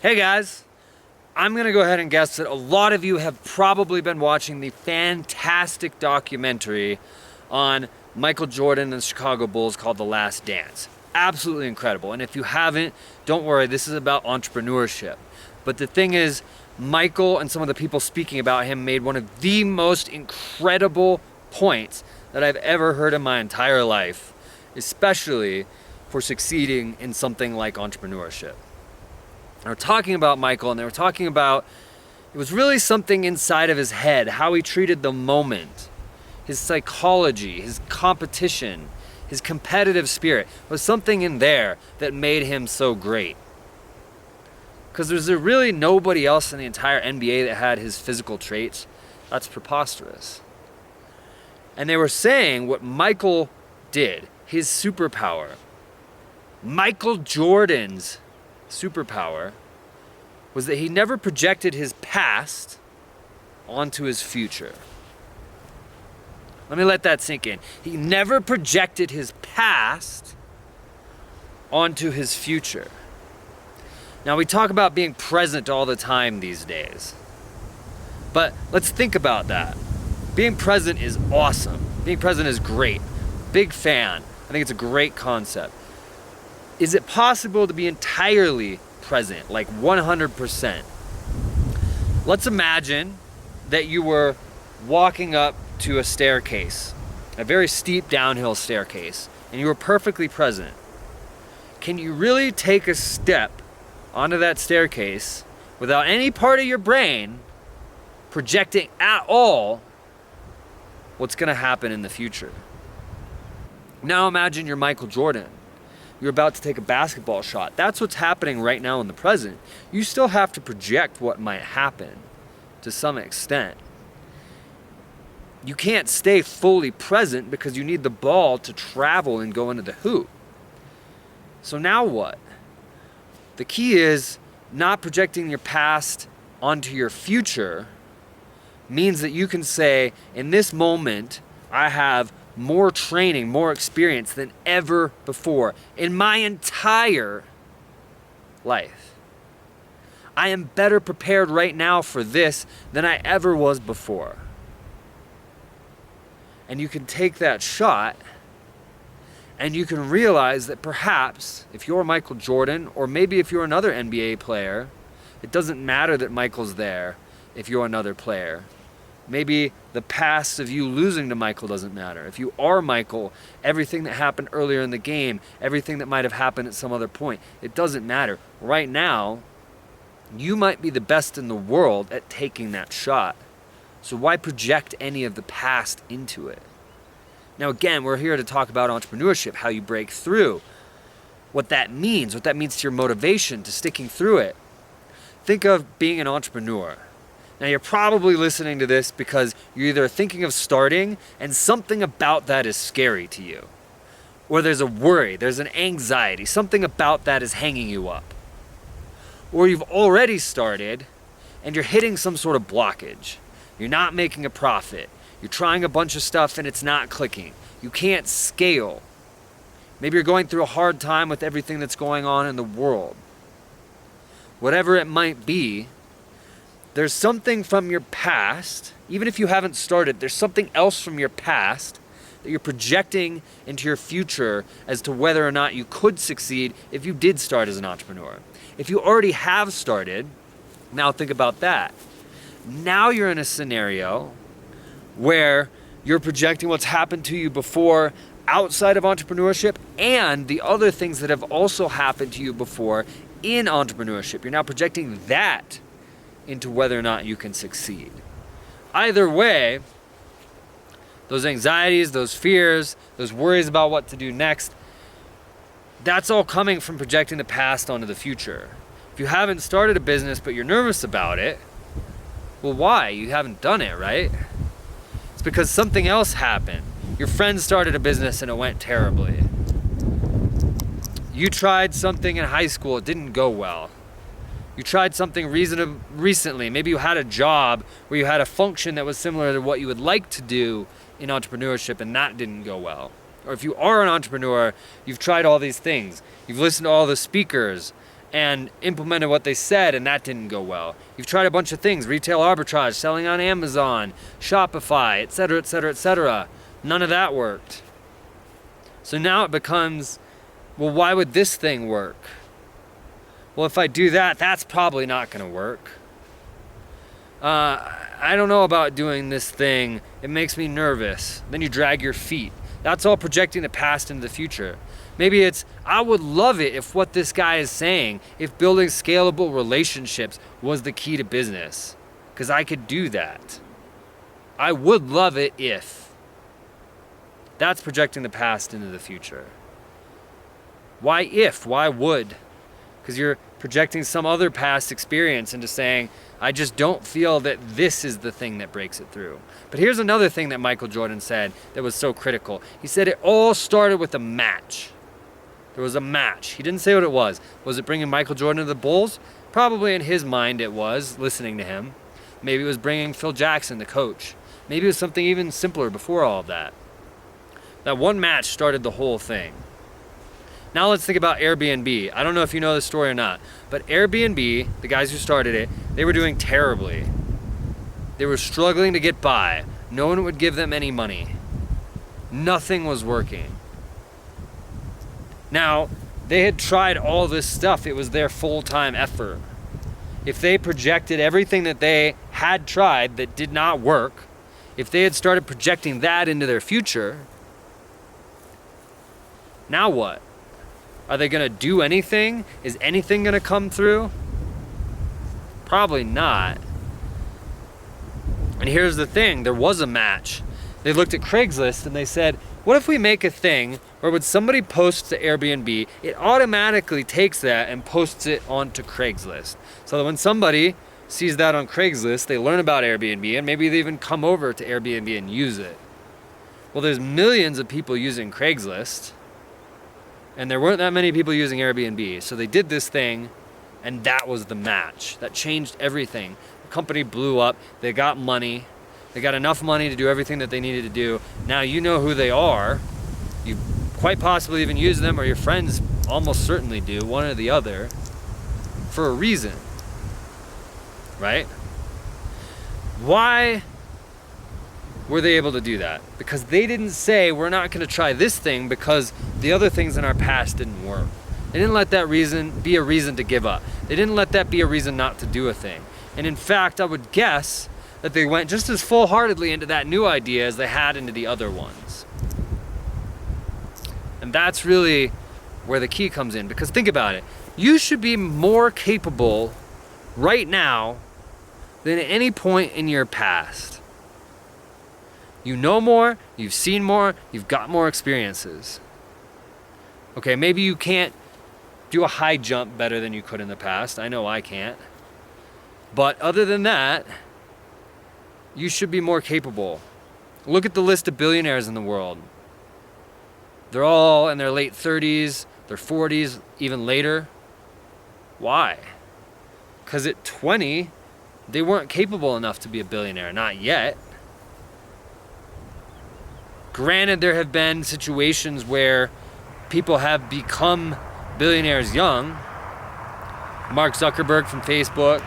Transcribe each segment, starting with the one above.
Hey guys, I'm gonna go ahead and guess that a lot of you have probably been watching the fantastic documentary on Michael Jordan and the Chicago Bulls called The Last Dance. Absolutely incredible. And if you haven't, don't worry, this is about entrepreneurship. But the thing is, Michael and some of the people speaking about him made one of the most incredible points that I've ever heard in my entire life, especially for succeeding in something like entrepreneurship. They were talking about Michael, and they were talking about it was really something inside of his head, how he treated the moment, his psychology, his competition, his competitive spirit was something in there that made him so great. Because there's really nobody else in the entire NBA that had his physical traits. That's preposterous. And they were saying what Michael did, his superpower, Michael Jordan's superpower, was that he never projected his past onto his future. Let me let that sink in. He never projected his past onto his future. Now, we talk about being present all the time these days, but let's think about that. Being present is awesome. Being present is great. Big fan. I think it's a great concept. Is it possible to be entirely present, like 100%? Let's imagine that you were walking up to a staircase, a very steep downhill staircase, and you were perfectly present. Can you really take a step onto that staircase without any part of your brain projecting at all what's going to happen in the future? Now imagine you're Michael Jordan. You're about to take a basketball shot. That's what's happening right now in the present. You still have to project what might happen to some extent. You can't stay fully present because you need the ball to travel and go into the hoop. So now what? The key is not projecting your past onto your future means that you can say, in this moment, I have more training, more experience than ever before in my entire life. I am better prepared right now for this than I ever was before. And you can take that shot and you can realize that perhaps if you're Michael Jordan, or maybe if you're another NBA player, it doesn't matter that Michael's there if you're another player. Maybe the past of you losing to Michael doesn't matter. If you are Michael, everything that happened earlier in the game, everything that might have happened at some other point, it doesn't matter. Right now, you might be the best in the world at taking that shot. So why project any of the past into it? Now again, we're here to talk about entrepreneurship, how you break through, what that means to your motivation, to sticking through it. Think of being an entrepreneur. Now you're probably listening to this because you're either thinking of starting and something about that is scary to you, or there's a worry, there's an anxiety, something about that is hanging you up. Or you've already started and you're hitting some sort of blockage. You're not making a profit. You're trying a bunch of stuff and it's not clicking. You can't scale. Maybe you're going through a hard time with everything that's going on in the world. Whatever it might be, there's something from your past, even if you haven't started, there's something else from your past that you're projecting into your future as to whether or not you could succeed if you did start as an entrepreneur. If you already have started, now think about that. Now you're in a scenario where you're projecting what's happened to you before outside of entrepreneurship and the other things that have also happened to you before in entrepreneurship. You're now projecting that into whether or not you can succeed. Either way, those anxieties, those fears, those worries about what to do next, that's all coming from projecting the past onto the future. If you haven't started a business but you're nervous about it, well, why? You haven't done it, right? It's because something else happened. Your friend started a business and it went terribly. You tried something in high school, it didn't go well. You tried something recently. Maybe you had a job where you had a function that was similar to what you would like to do in entrepreneurship and that didn't go well. Or if you are an entrepreneur, you've tried all these things. You've listened to all the speakers and implemented what they said, and that didn't go well. You've tried a bunch of things, retail arbitrage, selling on Amazon, Shopify, etc., etc., etc. None of that worked. So now it becomes, well, why would this thing work? Well, if I do that, that's probably not going to work. I don't know about doing this thing. It makes me nervous. Then you drag your feet. That's all projecting the past into the future. Maybe it's, I would love it if what this guy is saying, if building scalable relationships was the key to business, because I could do that. I would love it if. That's projecting the past into the future. Why if? Why would? Because you're projecting some other past experience into saying, I just don't feel that this is the thing that breaks it through. But here's another thing that Michael Jordan said that was so critical. He said it all started with a match. There was a match. He didn't say what it was. Was it bringing Michael Jordan to the Bulls? Probably in his mind it was, listening to him. Maybe it was bringing Phil Jackson, the coach. Maybe it was something even simpler before all of that. That one match started the whole thing. Now let's think about Airbnb. I don't know if you know this story or not, but Airbnb, the guys who started it, they were doing terribly. They were struggling to get by. No one would give them any money. Nothing was working. Now, they had tried all this stuff. It was their full-time effort. If they projected everything that they had tried that did not work, if they had started projecting that into their future, now what? Are they going to do anything? Is anything going to come through? Probably not. And here's the thing, there was a match. They looked at Craigslist and they said, what if we make a thing where when somebody posts to Airbnb, it automatically takes that and posts it onto Craigslist. So that when somebody sees that on Craigslist, they learn about Airbnb and maybe they even come over to Airbnb and use it. Well, there's millions of people using Craigslist, and there weren't that many people using Airbnb. So they did this thing, and that was the match. That changed everything. The company blew up. They got money. They got enough money to do everything that they needed to do. Now you know who they are. You quite possibly even use them, or your friends almost certainly do, one or the other, for a reason. Right? Why were they able to do that? Because they didn't say, we're not going to try this thing because the other things in our past didn't work. They didn't let that reason be a reason to give up. They didn't let that be a reason not to do a thing. And in fact, I would guess that they went just as full-heartedly into that new idea as they had into the other ones. And that's really where the key comes in. Because think about it. You should be more capable right now than at any point in your past. You know more, you've seen more, you've got more experiences. Okay, maybe you can't do a high jump better than you could in the past. I know I can't. But other than that, you should be more capable. Look at the list of billionaires in the world. They're all in their late 30s, their 40s, even later. Why? Because at 20, they weren't capable enough to be a billionaire, not yet. Granted, there have been situations where people have become billionaires young. Mark Zuckerberg from Facebook.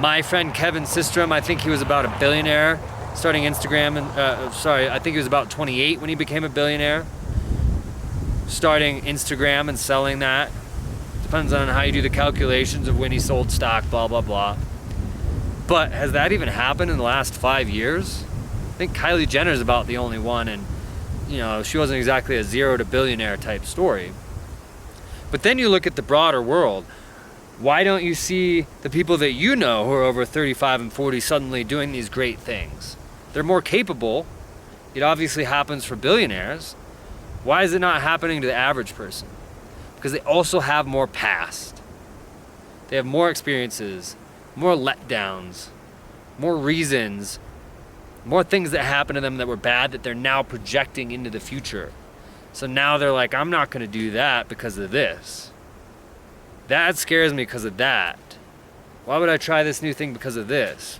My friend Kevin Systrom, I think he was about a billionaire starting Instagram. I think he was about 28 when he became a billionaire. Starting Instagram and selling that. Depends on how you do the calculations of when he sold stock, blah, blah, blah. But has that even happened in the last 5 years? I think Kylie Jenner's about the only one, and she wasn't exactly a zero to billionaire type story. But then you look at the broader world. Why don't you see the people that you know who are over 35 and 40 suddenly doing these great things? They're more capable. It obviously happens for billionaires. Why is it not happening to the average person? Because they also have more past. They have more experiences, more letdowns, more reasons, more things that happened to them that were bad that they're now projecting into the future. So now they're like, I'm not going to do that because of this. That scares me because of that. Why would I try this new thing because of this?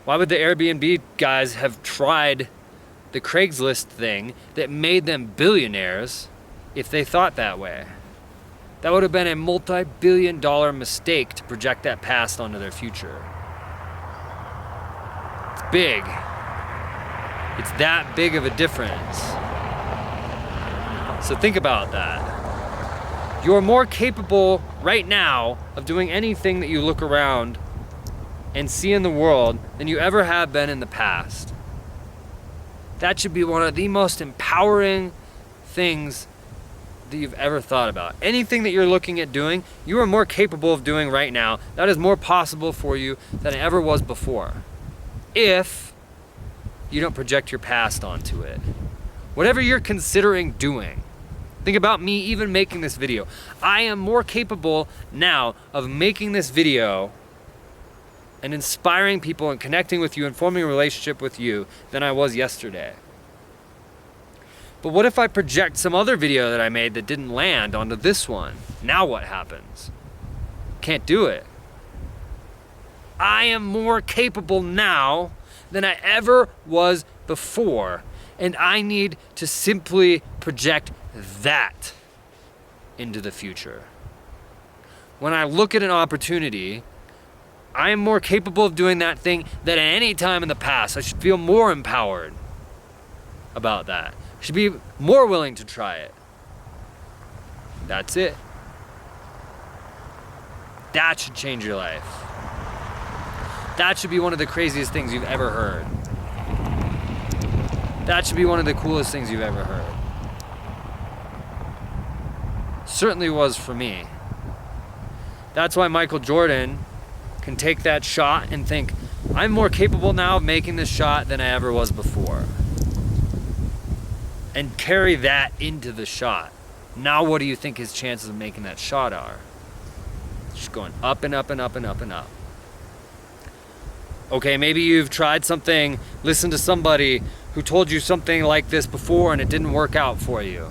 Why would the Airbnb guys have tried the Craigslist thing that made them billionaires if they thought that way? That would have been a multi-billion-dollar mistake to project that past onto their future. It's big. It's that big of a difference. So think about that. You're more capable right now of doing anything that you look around and see in the world than you ever have been in the past. That should be one of the most empowering things that you've ever thought about. Anything that you're looking at doing, you are more capable of doing right now. That is more possible for you than it ever was before. If you don't project your past onto it. Whatever you're considering doing, think about me even making this video. I am more capable now of making this video and inspiring people and connecting with you and forming a relationship with you than I was yesterday. But what if I project some other video that I made that didn't land onto this one? Now what happens? Can't do it. I am more capable now than I ever was before, and I need to simply project that into the future. When I look at an opportunity, I am more capable of doing that thing than at any time in the past. I should feel more empowered about that. I should be more willing to try it. That's it. That should change your life. That should be one of the craziest things you've ever heard. That should be one of the coolest things you've ever heard. Certainly was for me. That's why Michael Jordan can take that shot and think, I'm more capable now of making this shot than I ever was before. And carry that into the shot. Now what do you think his chances of making that shot are? Just going up and up and up and up and up. Okay, maybe you've tried something, listened to somebody who told you something like this before and it didn't work out for you.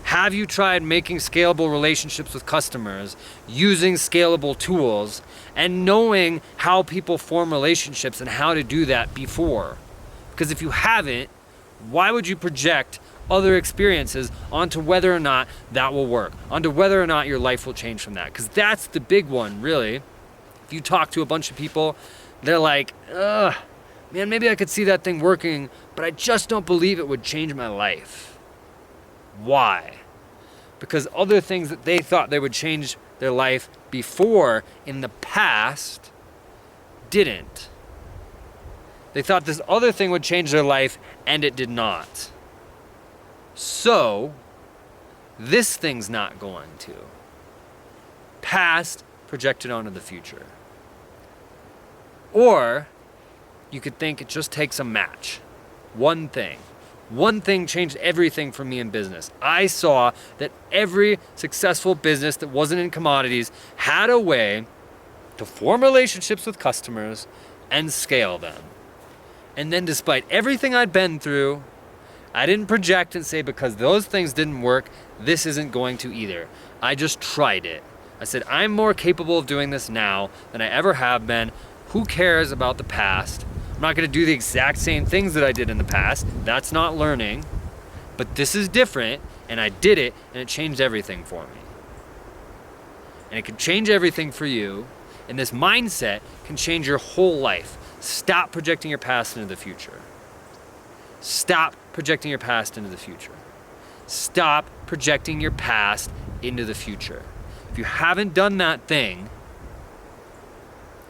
Have you tried making scalable relationships with customers, using scalable tools, and knowing how people form relationships and how to do that before? Because if you haven't, why would you project other experiences onto whether or not that will work, onto whether or not your life will change from that? Because that's the big one, really. If you talk to a bunch of people, they're like, ugh, man, maybe I could see that thing working, but I just don't believe it would change my life. Why? Because other things that they thought they would change their life before in the past didn't. They thought this other thing would change their life and it did not. So, this thing's not going to. Past projected onto the future. Or, you could think it just takes a match. One thing. One thing changed everything for me in business. I saw that every successful business that wasn't in commodities had a way to form relationships with customers and scale them. And then despite everything I'd been through, I didn't project and say, because those things didn't work, this isn't going to either. I just tried it. I said, I'm more capable of doing this now than I ever have been. Who cares about the past? I'm not going to do the exact same things that I did in the past. That's not learning. But this is different, and I did it, and it changed everything for me. And it can change everything for you, and this mindset can change your whole life. Stop projecting your past into the future. Stop projecting your past into the future. Stop projecting your past into the future. If you haven't done that thing,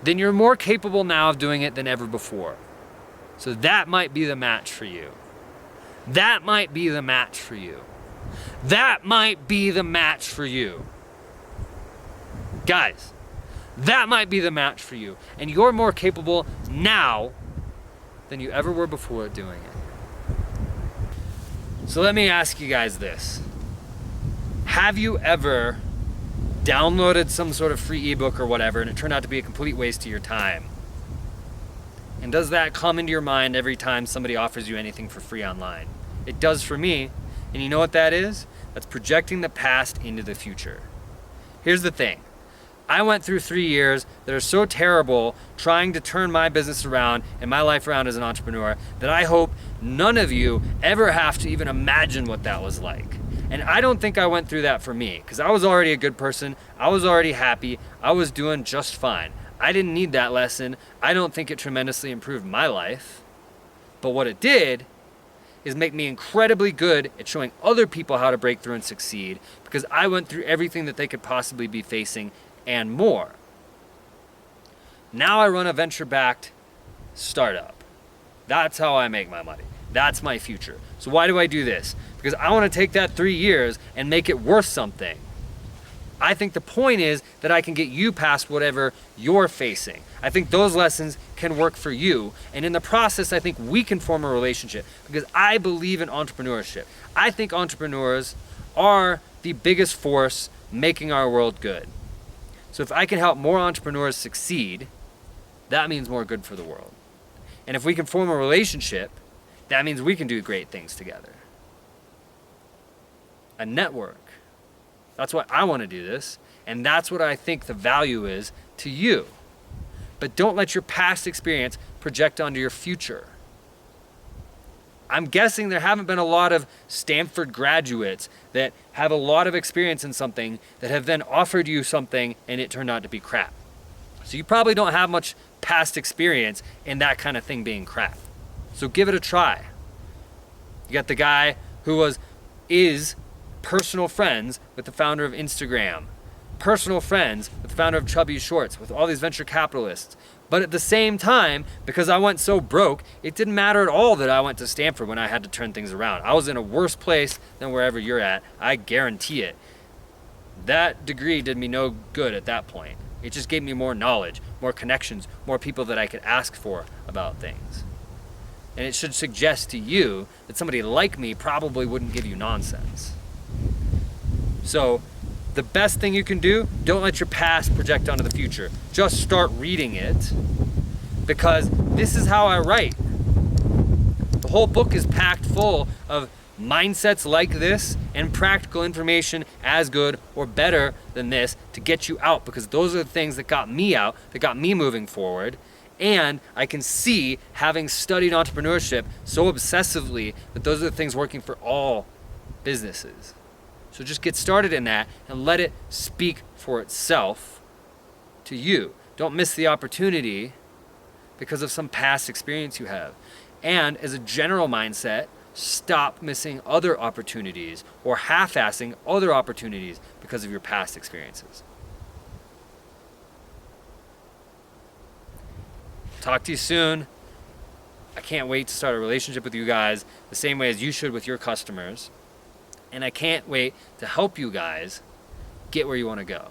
then you're more capable now of doing it than ever before. So that might be the match for you. That might be the match for you. That might be the match for you. Guys, that might be the match for you. And you're more capable now than you ever were before doing it. So let me ask you guys this. Have you ever downloaded some sort of free ebook or whatever and it turned out to be a complete waste of your time? And does that come into your mind every time somebody offers you anything for free online? It does for me. And you know what that is? That's projecting the past into the future. Here's the thing. I went through 3 years that are so terrible trying to turn my business around and my life around as an entrepreneur that I hope none of you ever have to even imagine what that was like. And I don't think I went through that for me, because I was already a good person. I was already happy. I was doing just fine. I didn't need that lesson. I don't think it tremendously improved my life. But what it did is make me incredibly good at showing other people how to break through and succeed, because I went through everything that they could possibly be facing and more. Now I run a venture-backed startup. That's how I make my money. That's my future. So why do I do this? Because I want to take that 3 years and make it worth something. I think the point is that I can get you past whatever you're facing. I think those lessons can work for you. And in the process, I think we can form a relationship, because I believe in entrepreneurship. I think entrepreneurs are the biggest force making our world good. So if I can help more entrepreneurs succeed, that means more good for the world. And if we can form a relationship, that means we can do great things together. A network. That's why I want to do this, and that's what I think the value is to you. But don't let your past experience project onto your future. I'm guessing there haven't been a lot of Stanford graduates that have a lot of experience in something that have then offered you something and it turned out to be crap. So you probably don't have much past experience in that kind of thing being crap. So give it a try. You got the guy who is personal friends with the founder of Instagram, personal friends with the founder of Chubby Shorts, with all these venture capitalists. But at the same time, because I went so broke, it didn't matter at all that I went to Stanford when I had to turn things around. I was in a worse place than wherever you're at. I guarantee it. That degree did me no good at that point. It just gave me more knowledge, more connections, more people that I could ask for about things. And it should suggest to you that somebody like me probably wouldn't give you nonsense. So the best thing you can do, don't let your past project onto the future. Just start reading it, because this is how I write. The whole book is packed full of mindsets like this and practical information as good or better than this to get you out, because those are the things that got me out, that got me moving forward. And I can see, having studied entrepreneurship so obsessively, that those are the things working for all businesses. So just get started in that and let it speak for itself to you. Don't miss the opportunity because of some past experience you have. And as a general mindset, stop missing other opportunities or half-assing other opportunities because of your past experiences. Talk to you soon. I can't wait to start a relationship with you guys the same way as you should with your customers. And I can't wait to help you guys get where you want to go.